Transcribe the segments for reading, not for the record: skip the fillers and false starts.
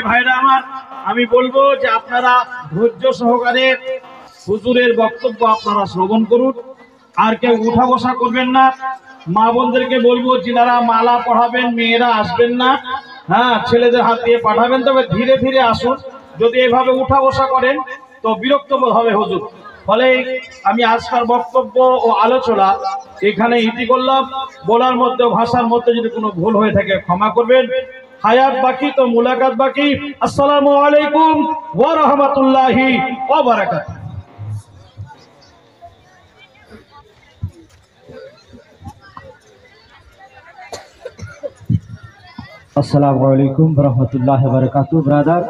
ভাইরা আমার, আমি বলবো যে আপনারা ধৈর্য সহকারে হুজুরের বক্তব্য আপনারা শ্রবণ করুন, আর কেউ উঠা বসা করবেন না। মা বোনদেরকে বলবো যিনারা মালা পড়াবেন মেয়েরা আসবেন না, হ্যাঁ ছেলেদের হাত দিয়ে পাঠাবেন, তবে ধীরে ধীরে আসুন। যদি এভাবে উঠা বসা করেন তো বিরক্ত বোধ হবে হুজুর। ফলে আমি আজকের বক্তব্য ও আলোচনা এখানে ইতি করলাম। বলার মধ্যে ভাষার মধ্যে যদি কোনো ভুল হয়ে থাকে ক্ষমা করবেন। হায়াত বাকি তো মুলাকাত বাকি। আসসালামু আলাইকুম ওয়া রাহমাতুল্লাহি ওয়া বারাকাতুহু। আসসালামু আলাইকুম রহমতুল্লাহ বারাকাতুহু। ব্রাদার,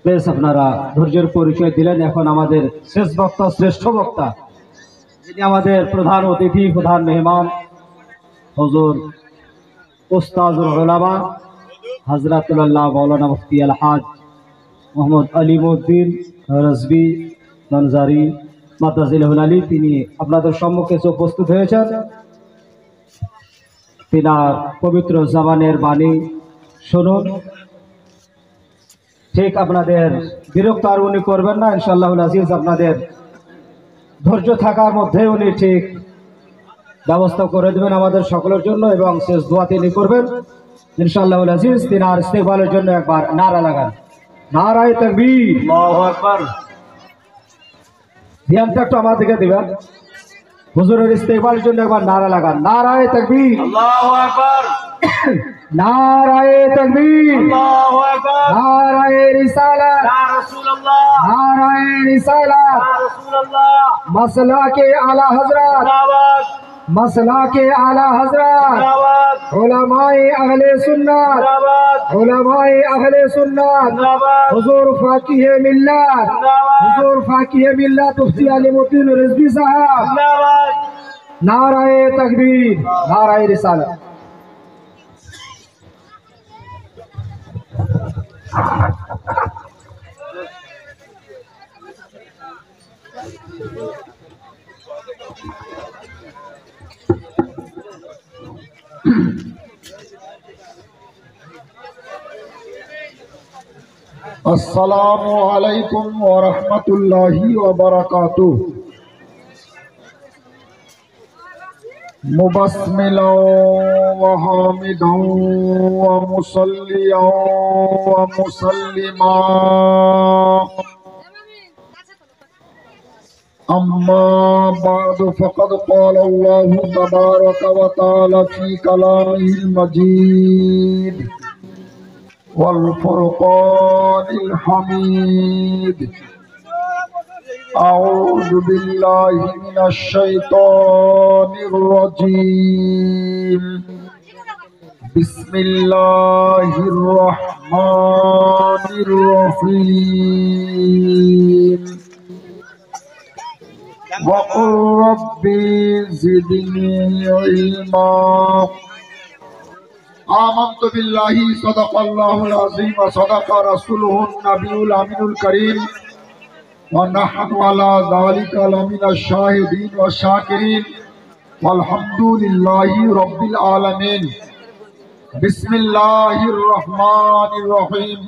বেশ আপনারা ধৈর্যের পরিচয় দিলেন। এখন আমাদের শেষ বক্তা, শ্রেষ্ঠ বক্তা, যিনি আমাদের প্রধান অতিথি, প্রধান মেহমান, হুজুর উস্তাজুল উলামা হযরতুল্লাহ মাওলানা মুফতি আলহাজ মোহাম্মদ আলিমউদ্দিন রাজভী ননজারি মাদ্রাসাতুল আলী, তিনি আপনাদের সম্মুখে উপস্থিত হয়েছেন। তিনার পবিত্র জবানের বাণী শুনুন। ঠিক আপনাদের বিরক্ত আর উনি করবেন না ইনশাআল্লাহুল আজিজ। আপনাদের ধৈর্য থাকার মধ্যে উনি ঠিক ব্যবস্থা করে দেবেন আমাদের সকলের জন্য, এবং শেষ দোয়া তিনি করবেন ইনশাআল্লাহুল আজিজ। তিনার ইস্তেকবালের জন্য একবার নারা লাগান, নারায়ে তাকবীর, আল্লাহু আকবার। ধ্যানটা একটু আমার দিকে দিবেন। হুজুরের ইস্তেকবালের জন্য একবার নারা লাগান, নারায়ে তাকবীর, আল্লাহু আকবার, নারায়ে তাকবীর, আল্লাহু আকবার, নারায়ে রিসালাত, ইয়া রাসূলুল্লাহ, নারায়ে রিসালাত, ইয়া রাসূলুল্লাহ, মাসলাকে আলা হযরত, জিন্দাবাদ, মাসলাকে আলা হযরত, জিন্দাবাদ, উলামায়ে আহলে সুন্নাত, জিন্দাবাদ, উলামায়ে আহলে সুন্নাত, জিন্দাবাদ, হুজুর ফাকিহে মিল্লাত, জিন্দাবাদ, হুজুর ফাকিহে মিল্লাত মুফতি আলিমউদ্দিন রিজভী সাহেব, জিন্দাবাদ। নারায়ে তাকবীর, নারায়ে রিসালাত। अस्सलामु अलैकुम व रहमतुल्लाहि व बरकातुहू। मुबस्मिलां व हामिदां व मुसल्लियां व मुसल्लिमा, अम्मा बाद फ़क़द क़ाल अल्लाहु तबारक व तआला फ़ी कलामिहिल मजीद वल फुरक़ानिल हमीद। अऊज़ु बिल्लाहि मिनश शैतानिर रजीम। बिस्मिल्लाहिर रहमानिर रहीम। वक़ुल रब्बि ज़िदनी इल्मा। आमन्तु बिल्लाहि सदक़ल्लाहुल अज़ीम व सदक़ रसूलुहुन नबियुल अमीनुल करीम व नहनु अला ज़ालिका लमिनश शाहिदीन व शाकिरीन वल्हम्दुलिल्लाहि रब्बिल आलमीन। बिस्मिल्लाहिर रहमानिर रहीम।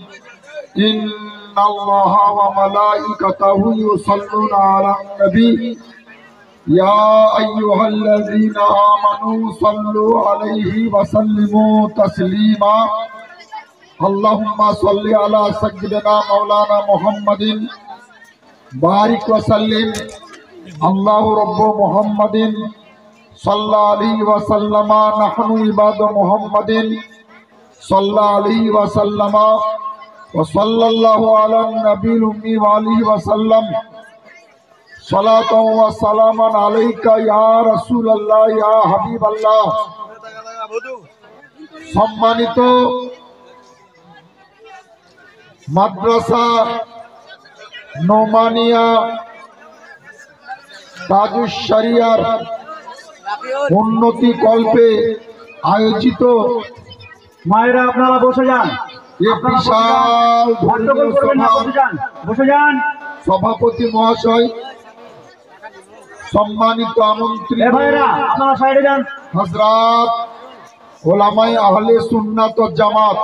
इन्नल्लाहा व मलाइकतहु युसल्लूना अलन नबी या अय्युहल्लज़ीना आमनू सल्लु अलैहि व सल्लिमू तस्लीमा। अल्लाहुम्मा सल्लि अला सय्यिदिना मौलाना मुहम्मदिन बारिक व सल्लिम। अल्लाहु रब्बु मुहम्मदिन सल्लल्लाहु अलैहि व सल्लमा नहनु इबादु मुहम्मदिन सल्लल्लाहु अलैहि व सल्लमा व सल्लल्लाहु अला नबील उम्मी व आलिहि व सल्लम। सलातु व सलामन अलैका या रसूलल्लाह या हबीबल्लाह। सम्मानित মাদ্রাসা নোমানিয়া তাজুস শরিয়ার উন্নতি কল্পে আয়োজিত মায়েরা আপনারা বসে যান, এ বিশাল বসে যান। সভাপতি মহাশয়, সম্মানিত আমন্ত্রিত ভাইরা আপনারা সাইডে যান। হযরত ওলামায়ে আহলে সুন্নাত ওয়াল জামাত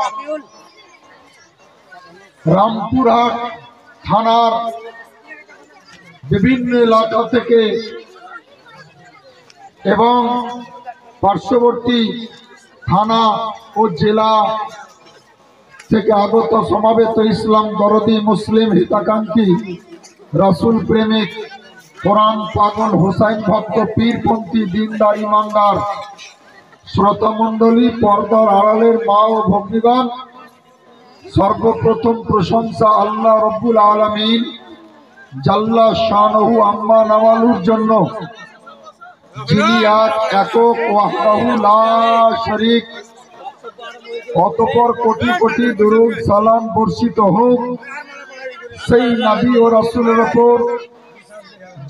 রামপুরহাট থানার বিভিন্ন এলাকা থেকে এবং পার্শ্ববর্তী থানা ও জেলা থেকে আগত সমাবেত ইসলাম দরদি মুসলিম হিতাকাঙ্ক্ষী রাসূল প্রেমিক কোরআন পাগল হুসাইন ভক্ত পীরপন্থী দিনদার ইমানদার শ্রোতামণ্ডলী পর্দার আড়ালের মা ও ভগ্নীগণ, সর্বপ্রথম প্রশংসা আল্লাহ রব্বুল আলামিন জাল্লা শানহু আম্মা নাওয়ালুর জন্য, যিনি এক একক ওয়াহদাহু লা শরীক। অতঃপর কোটি কোটি দুরূদ সালাম বর্ষিত হোক সেই নবী ও রাসূলের উপর,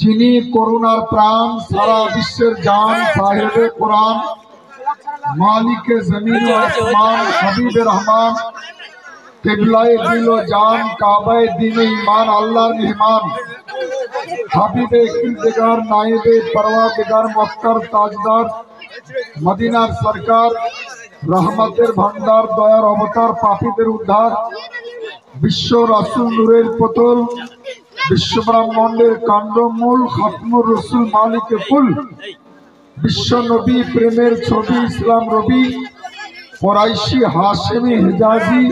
যিনি করুণার প্রাণ, সারা বিশ্বের জান, সাহেবে কোরআন, মালিকে জমিন ও আসমান, হাবিবে রহমান, কিবলায়ে দিল ও জান, কাবায়ে দিনে ঈমান, আল্লাহর মেহমান, হাবিবে কিলবেগার, নায়েবে পরওয়ারদিগার, মক্কার তাজদার, মদিনার সরকার, রহমতের ভান্ডার, দয়ার অবতার, পাপীদের উদ্ধার, বিশ্ব রাসূল নূরের পুতুল, বিশ্ব ব্রহ্মাণ্ডের কাণ্ডমূল, খাতমুর রসুল মালিকে কুল, বিশ্ব নবী প্রেমের ছবি, ইসলাম রবি, কুরাইশি হাশেমি হিজাজি,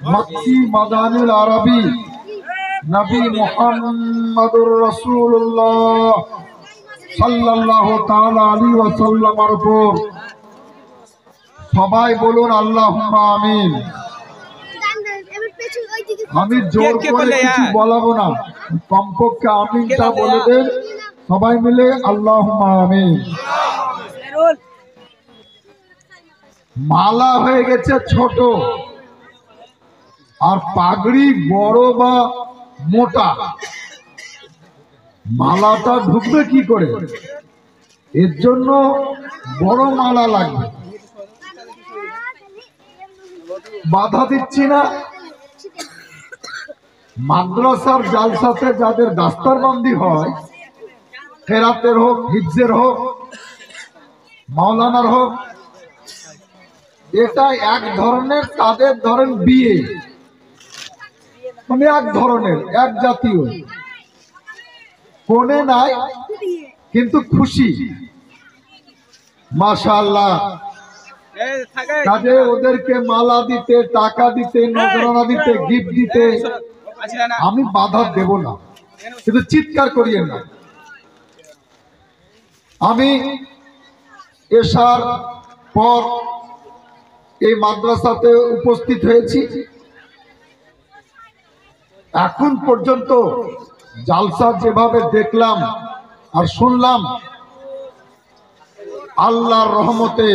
মক্কি মাদানিল আরবি, নবী মুহাম্মদুর রাসূলুল্লাহ সাল্লাল্লাহু তাআলা আলাইহি ওয়াসাল্লামের উপর সবাই বলুন আল্লাহুম্মা আমিন। আমি জোর করে কিছু বলাবো না, কমপক্ষে আমিনটা বলে দেন সবাই মিলে, আল্লাহুম্মা আমিন। মালা হয়ে গেছে ছোট, আর পাগড়ি বড় বা মোটা, মালাটা ঢুকবে কি করে? এর জন্য বড় মালা লাগবে। বাধা দিচ্ছি না, মাদ্রাসার জালসাতে যাদের দাস্তারবন্দি হয়, খেরাতের হোক, হিফজের হোক, মাওলানার হোক, এটা এক ধরনের, তাদের ধরেন বিয়ে, মানে এক ধরনের, এক জাতীয়, কোনে নাই কিন্তু খুশি, মাশাআল্লাহ। কাজে ওদেরকে মালা দিতে, টাকা দিতে, নজরানা দিতে, গিফট দিতে আমি বাধা দেব না, কিন্তু চিৎকার করিয়ে না। আমি এশার পর এই মাদ্রাসাতে উপস্থিত হয়েছি। এখন পর্যন্ত জালসা যেভাবে দেখলাম আর শুনলাম, আল্লাহর রহমতে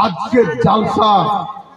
আজকের জালসা